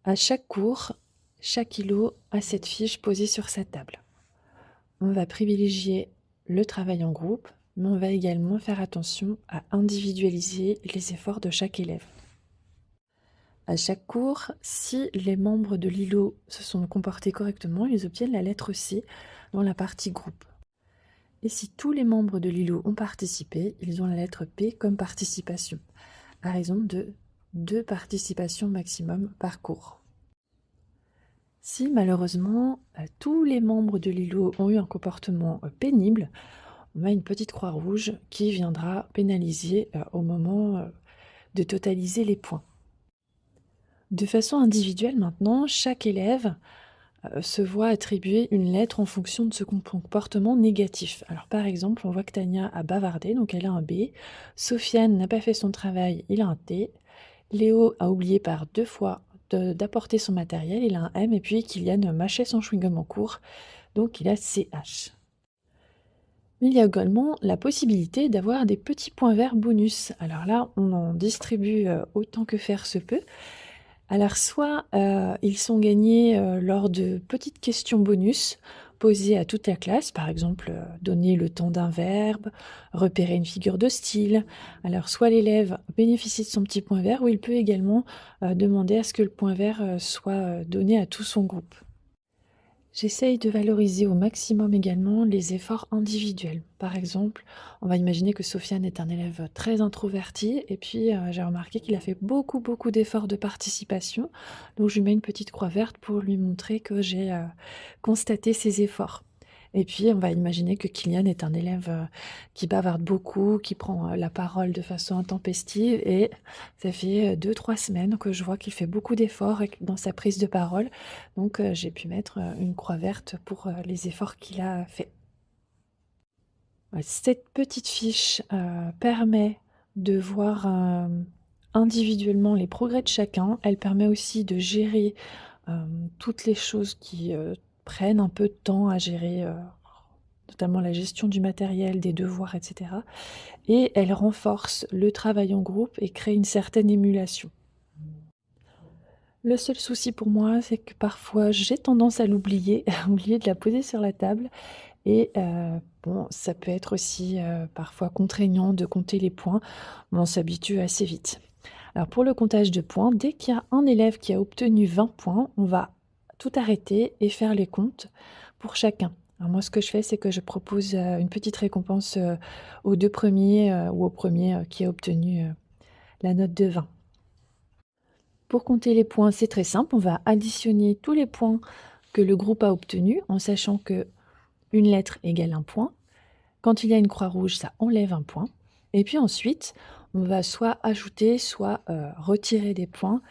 À chaque cours, chaque îlot a cette fiche posée sur sa table. On va privilégier le travail en groupe, mais on va également faire attention à individualiser les efforts de chaque élève. À chaque cours, si les membres de l'îlot se sont comportés correctement, ils obtiennent la lettre C dans la partie groupe. Et si tous les membres de l'îlot ont participé, ils ont la lettre P comme participation, à raison de 2 participations maximum par cours. Si malheureusement tous les membres de l'îlot ont eu un comportement pénible, on a une petite croix rouge qui viendra pénaliser au moment de totaliser les points. De façon individuelle maintenant, chaque élève se voit attribuer une lettre en fonction de ce comportement négatif. Alors par exemple, on voit que Tania a bavardé, donc elle a un B. Sofiane n'a pas fait son travail, il a un T. Léo a oublié par 2 fois d'apporter son matériel, il a un M. Et puis Kylian mâchait son chewing-gum en cours, donc il a CH. Mais il y a également la possibilité d'avoir des petits points verts bonus. Alors là, on en distribue autant que faire se peut. Alors soit ils sont gagnés lors de petites questions bonus posées à toute la classe, par exemple donner le temps d'un verbe, repérer une figure de style. Alors soit l'élève bénéficie de son petit point vert, ou il peut également demander à ce que le point vert soit donné à tout son groupe. J'essaye de valoriser au maximum également les efforts individuels. Par exemple, on va imaginer que Sofiane est un élève très introverti et puis j'ai remarqué qu'il a fait beaucoup d'efforts de participation. Donc je lui mets une petite croix verte pour lui montrer que j'ai constaté ses efforts. Et puis on va imaginer que Kylian est un élève qui bavarde beaucoup, qui prend la parole de façon intempestive, et ça fait 2-3 semaines que je vois qu'il fait beaucoup d'efforts dans sa prise de parole. Donc j'ai pu mettre une croix verte pour les efforts qu'il a faits. Cette petite fiche permet de voir individuellement les progrès de chacun. Elle permet aussi de gérer toutes les choses qui prennent un peu de temps à gérer, notamment la gestion du matériel, des devoirs, etc. Et elle renforce le travail en groupe et crée une certaine émulation. Le seul souci pour moi, c'est que parfois j'ai tendance à l'oublier, à oublier de la poser sur la table, et bon, ça peut être aussi parfois contraignant de compter les points, mais on s'habitue assez vite. Alors pour le comptage de points, dès qu'il y a un élève qui a obtenu 20 points, on va tout arrêter et faire les comptes pour chacun. Alors moi, ce que je fais, c'est que je propose une petite récompense aux 2 premiers ou au premier qui a obtenu la note de 20. Pour compter les points, c'est très simple, on va additionner tous les points que le groupe a obtenus en sachant que une lettre égale 1 point. Quand il y a une croix rouge, ça enlève 1 point. Et puis ensuite, on va soit ajouter, soit retirer des points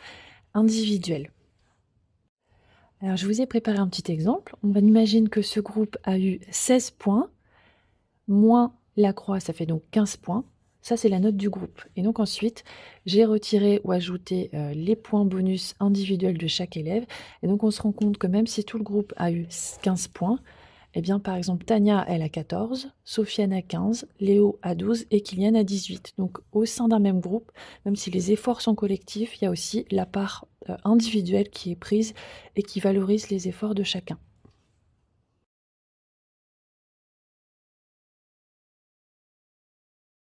individuels. Alors je vous ai préparé un petit exemple. On va imaginer que ce groupe a eu 16 points, moins la croix, ça fait donc 15 points. Ça, c'est la note du groupe. Et donc ensuite, j'ai retiré ou ajouté les points bonus individuels de chaque élève. Et donc on se rend compte que même si tout le groupe a eu 15 points, eh bien par exemple Tania, elle a 14, Sofiane a 15, Léo a 12 et Kylian a 18. Donc au sein d'un même groupe, même si les efforts sont collectifs, il y a aussi la part individuelle qui est prise et qui valorise les efforts de chacun.